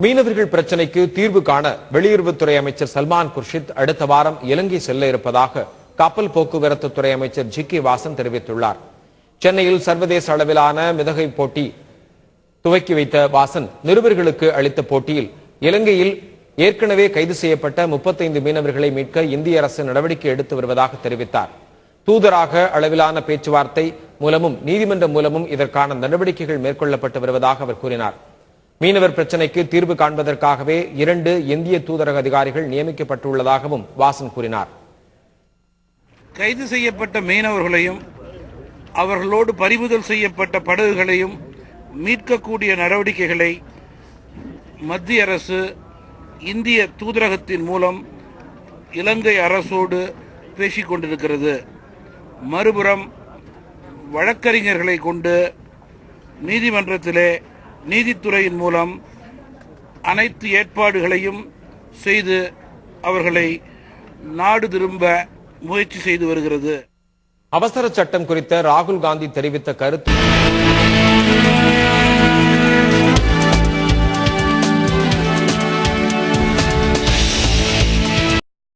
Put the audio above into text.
மீனவர்கள் பிரச்சினைக்கு தீர்வு காண வெளியுறவுத்துறை அமைச்சர் சல்மான் குர்ஷித் அடுத்த வாரம் இலங்கை செல்ல இருப்பதாக கப்பல் போக்குவரத்து துறை அமைச்சர் ஜி.கே. வாசன் தெரிவித்துள்ளார். சென்னையில் சர்வதேச அளவிலான மிதகை போட்டி துவக்கி வைத்த வாசன் நிருபர்களுக்கு அளித்த போட்டியில் இலங்கையில் ஏற்கனவே கைது செய்யப்பட்ட 35 மீனவர்களை மீட்க இந்திய அரசு நடவடிக்கை எடுத்து வருவதாக தெரிவித்தார். தூதராக அளவிலான பேச்சுவார்த்தை மூலமும் நீதிமன்றம் மூலமும் இதற்கான நடவடிக்கைகள் மேற்கொள்ளப்பட்டு வருவதாக அவர் கூறினார். மீனவர் பிரச்சினைக்கு தீர்வு காண்பதற்காகவே 2 இந்திய தூதரக அதிகாரிகள் நியமிக்கப்பட்டுள்ளதாகவும் வாசன் கூறினார். கைது செய்யப்பட்ட மீனவர்களையும் அவர்களோடு பறிமுதல் செய்யப்பட்ட படகுகளையும் மீட்கக்கூடிய நடவடிக்கைகளை மத்திய அரசு இந்திய தூதரகத்தின் மூலம் இலங்கை அரசோடு பேசிக் கொண்டிருக்கிறது. மறுபுறம் வழக்கறிஞர்களை கொண்டு நீதிமன்றத்திலே நீதித்துறையின் மூலம் அனைத்து ஏற்பாடுகளையும் செய்து அவர்களை நாடு திரும்ப முயற்சி செய்து வருகிறது. அவசர சட்டம் குறித்த ராகுல் காந்தி தெரிவித்த கருத்து